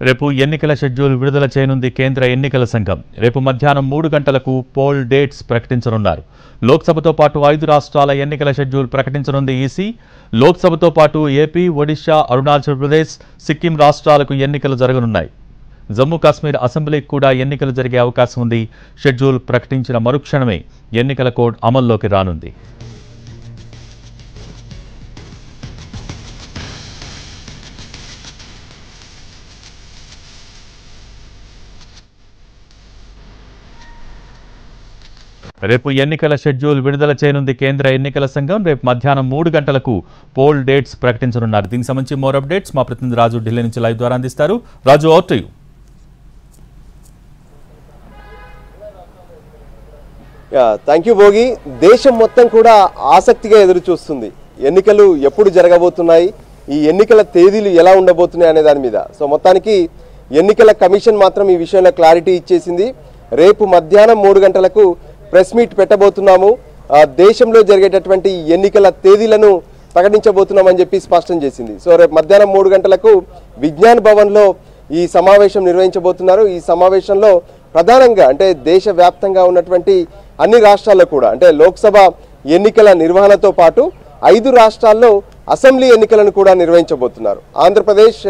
రేపు ఎన్నికల షెడ్యూల్ విడుదల చేయనుంది కేంద్ర ఎన్నికల సంఘం. రేపు మధ్యాహ్నం 3 గంటలకు పోల్ డేట్స్ ప్రకటించనున్నారు. లోక్సభతో పాటు 5 రాష్ట్రాల ఎన్నికల షెడ్యూల్ ప్రకటించనుంది ఈసీ. లోక్సభతో పాటు ఏపీ, ఒడిశా, అరుణాచల్ ప్రదేశ్, సిక్కిం రాష్ట్రాలకు ఎన్నికలు జరగనున్నాయి. జమ్మూ కాశ్మీర్ అసెంబ్లీకి కూడా ఎన్నికలు జరిగే అవకాశం ఉంది. షెడ్యూల్ ప్రకటించిన మరుక్షణమే ఎన్నికల కోడ్ అమల్లోకి రానుంది. రేపు ఎన్నికల షెడ్యూల్ విడుదల చేయనుంది కేంద్ర ఎన్నికల సంఘం. రేపు మధ్యాహ్నం 3 గంటలకు పోల్ డేట్స్ ప్రకటించనున్నారు. దీనికి సంబంధించి మోర్ అప్డేట్స్ మా ప్రతినిధి రాజు ఢిల్లీ నుంచి లైవ్ ద్వారా అందిస్తారు. Raju, over to you. Thank you Bhogi. దేశం మొత్తం కూడా ఆసక్తిగా ఎదురు చూస్తుంది ఎన్నికలు ఎప్పుడు జరగబోతున్నాయి, ఈ ఎన్నికల తేదీలు ఎలా ఉండబోతున్నాయి అనే దాని మీద. సో మొత్తానికి ఎన్నికల కమిషన్ మాత్రం ఈ విషయంలో క్లారిటీ ఇచ్చేసింది. రేపు మధ్యాహ్నం 3 గంటలకు ప్రెస్ మీట్ పెట్టబోతున్నాము, దేశంలో జరిగేటటువంటి ఎన్నికల తేదీలను ప్రకటించబోతున్నామని చెప్పి స్పష్టం చేసింది. సో రేపు మధ్యాహ్నం 3 గంటలకు విజ్ఞాన్ భవన్లో ఈ సమావేశం నిర్వహించబోతున్నారు. ఈ సమావేశంలో ప్రధానంగా అంటే దేశవ్యాప్తంగా ఉన్నటువంటి అన్ని రాష్ట్రాల్లో కూడా అంటే లోక్సభ ఎన్నికల నిర్వహణతో పాటు 5 రాష్ట్రాల్లో అసెంబ్లీ ఎన్నికలను కూడా నిర్వహించబోతున్నారు. ఆంధ్రప్రదేశ్,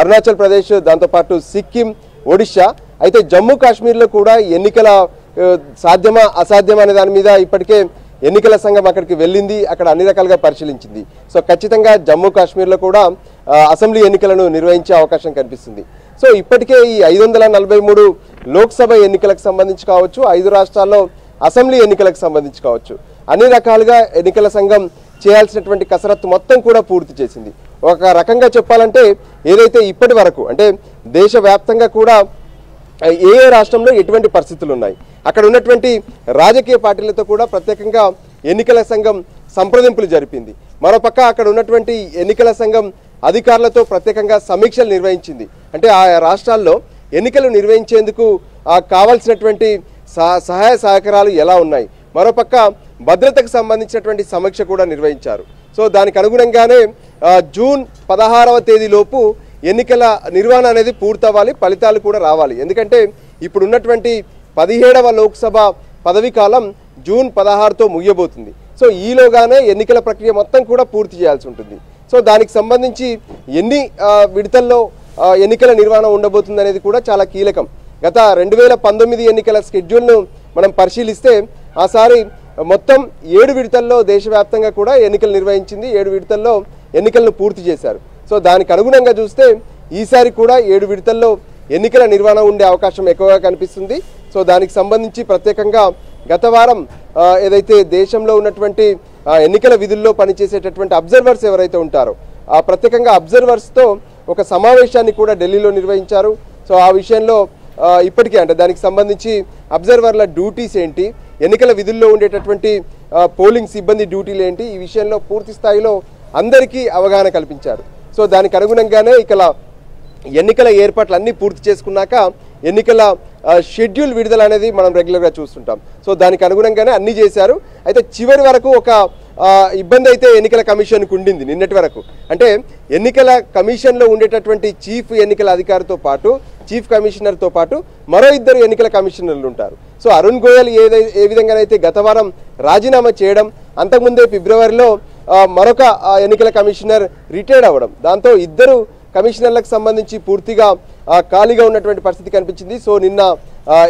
అరుణాచల్ ప్రదేశ్, దాంతోపాటు సిక్కిం, ఒడిశా. అయితే జమ్మూ కాశ్మీర్లో కూడా ఎన్నికల సాధ్యమా అసాధ్యమా అనే దాని మీద ఇప్పటికే ఎన్నికల సంఘం అక్కడికి వెళ్ళింది, అక్కడ అన్ని రకాలుగా పరిశీలించింది. సో ఖచ్చితంగా జమ్మూ కాశ్మీర్లో కూడా అసెంబ్లీ ఎన్నికలను నిర్వహించే అవకాశం కనిపిస్తుంది. సో ఇప్పటికే ఈ 543 లోక్సభ ఎన్నికలకు సంబంధించి కావచ్చు, 5 రాష్ట్రాల్లో అసెంబ్లీ ఎన్నికలకు సంబంధించి కావచ్చు, అన్ని రకాలుగా ఎన్నికల సంఘం చేయాల్సినటువంటి కసరత్తు మొత్తం కూడా పూర్తి చేసింది. ఒక రకంగా చెప్పాలంటే ఏదైతే ఇప్పటి వరకు అంటే దేశవ్యాప్తంగా కూడా ఏ రాష్ట్రంలో ఎటువంటి పరిస్థితులు ఉన్నాయి, అక్కడ ఉన్నటువంటి రాజకీయ పార్టీలతో కూడా ప్రత్యేకంగా ఎన్నికల సంఘం సంప్రదింపులు జరిపింది. మరోపక్క అక్కడ ఉన్నటువంటి ఎన్నికల సంఘం అధికారులతో ప్రత్యేకంగా సమీక్షలు నిర్వహించింది. అంటే ఆ రాష్ట్రాల్లో ఎన్నికలు నిర్వహించేందుకు కావాల్సినటువంటి సహాయ సహకారాలు ఎలా ఉన్నాయి, మరోపక్క భద్రతకు సంబంధించినటువంటి సమీక్ష కూడా నిర్వహించారు. సో దానికి అనుగుణంగానే జూన్ 16వ తేదీలోపు ఎన్నికల నిర్వహణ అనేది పూర్తవ్వాలి, ఫలితాలు కూడా రావాలి. ఎందుకంటే ఇప్పుడు ఉన్నటువంటి 17వ లోక్సభ పదవీ కాలం జూన్ 16తో ముగియబోతుంది. సో ఈలోగానే ఎన్నికల ప్రక్రియ మొత్తం కూడా పూర్తి చేయాల్సి ఉంటుంది. సో దానికి సంబంధించి ఎన్ని విడతల్లో ఎన్నికల నిర్వహణ ఉండబోతుంది అనేది కూడా చాలా కీలకం. గత 2019 ఎన్నికల షెడ్యూల్ను మనం పరిశీలిస్తే ఆసారి మొత్తం 7 విడతల్లో దేశవ్యాప్తంగా కూడా ఎన్నికలు నిర్వహించింది, 7 విడతల్లో ఎన్నికలను పూర్తి చేశారు. సో దానికి అనుగుణంగా చూస్తే ఈసారి కూడా 7 విడతల్లో ఎన్నికల నిర్వహణ ఉండే అవకాశం ఎక్కువగా కనిపిస్తుంది. సో దానికి సంబంధించి ప్రత్యేకంగా గత వారం ఏదైతే దేశంలో ఉన్నటువంటి ఎన్నికల విధుల్లో పనిచేసేటటువంటి అబ్జర్వర్స్ ఎవరైతే ఉంటారో ఆ ప్రత్యేకంగా అబ్జర్వర్స్తో ఒక సమావేశాన్ని కూడా ఢిల్లీలో నిర్వహించారు. సో ఆ విషయంలో ఇప్పటికే అంటే దానికి సంబంధించి అబ్జర్వర్ల డ్యూటీస్ ఏంటి, ఎన్నికల విధుల్లో ఉండేటటువంటి పోలింగ్ సిబ్బంది డ్యూటీలు ఏంటి, ఈ విషయంలో పూర్తి స్థాయిలో అందరికీ అవగాహన కల్పించారు. సో దానికి అనుగుణంగానే ఇక్కడ ఎన్నికల ఏర్పాట్లు అన్నీ పూర్తి చేసుకున్నాక ఎన్నికల షెడ్యూల్ విడుదల అనేది మనం రెగ్యులర్గా చూస్తుంటాం. సో దానికి అనుగుణంగానే అన్నీ చేశారు. అయితే చివరి వరకు ఒక ఇబ్బంది అయితే ఎన్నికల కమిషన్కు ఉండింది నిన్నటి వరకు. అంటే ఎన్నికల కమిషన్లో ఉండేటటువంటి చీఫ్ ఎన్నికల అధికారితో పాటు చీఫ్ కమిషనర్తో పాటు మరో 2 ఎన్నికల కమిషనర్లు ఉంటారు. సో అరుణ్ గోయల్ ఏ విధంగానైతే గత వారం రాజీనామా చేయడం, అంతకుముందే ఫిబ్రవరిలో మరొక ఎన్నికల కమిషనర్ రిటైర్డ్ అవ్వడం, దాంతో 2 కమిషనర్లకు సంబంధించి పూర్తిగా ఖాళీగా ఉన్నటువంటి పరిస్థితి కనిపించింది. సో నిన్న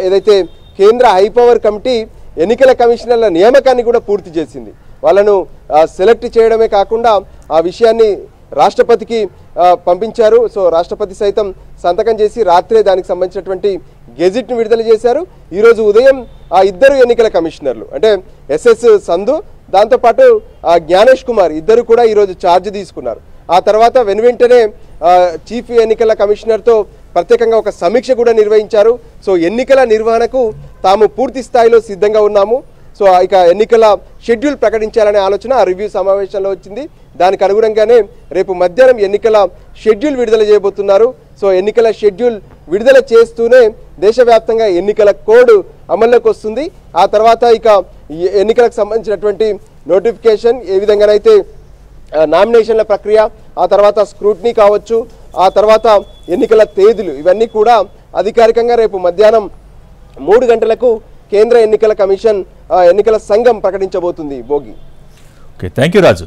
ఏదైతే కేంద్ర హైపవర్ కమిటీ ఎన్నికల కమిషనర్ల నియామకాన్ని కూడా పూర్తి చేసింది. వాళ్ళను సెలెక్ట్ చేయడమే కాకుండా ఆ విషయాన్ని రాష్ట్రపతికి పంపించారు. సో రాష్ట్రపతి సైతం సంతకం చేసి రాత్రే దానికి సంబంధించినటువంటి గెజిట్ను విడుదల చేశారు. ఈరోజు ఉదయం ఆ 2 ఎన్నికల కమిషనర్లు అంటే ఎస్ఎస్ సంధు, దాంతోపాటు జ్ఞానేష్ కుమార్ 2 కూడా ఈరోజు ఛార్జ్ తీసుకున్నారు. ఆ తర్వాత వెనువెంటనే చీఫ్ ఎన్నికల కమిషనర్తో ప్రత్యేకంగా ఒక సమీక్ష కూడా నిర్వహించారు. సో ఎన్నికల నిర్వహణకు తాము పూర్తి స్థాయిలో సిద్ధంగా ఉన్నాము. సో ఇక ఎన్నికల షెడ్యూల్ ప్రకటించాలనే ఆలోచన ఆ రివ్యూ సమావేశంలో వచ్చింది. దానికి అనుగుణంగానే రేపు మధ్యాహ్నం ఎన్నికల షెడ్యూల్ విడుదల చేయబోతున్నారు. సో ఎన్నికల షెడ్యూల్ విడుదల చేస్తూనే దేశవ్యాప్తంగా ఎన్నికల కోడ్ అమల్లోకి వస్తుంది. ఆ తర్వాత ఇక ఎన్నికలకు సంబంధించినటువంటి నోటిఫికేషన్, ఏ విధంగానైతే నామినేషన్ల ప్రక్రియ, ఆ తర్వాత స్క్రూటినీ కావచ్చు, ఆ తర్వాత ఎన్నికల తేదీలు, ఇవన్నీ కూడా అధికారికంగా రేపు మధ్యాహ్నం 3 గంటలకు కేంద్ర ఎన్నికల కమిషన్ ఎన్నికల సంఘం ప్రకటించబోతుంది. Bhogi. Okay, thank you Raju.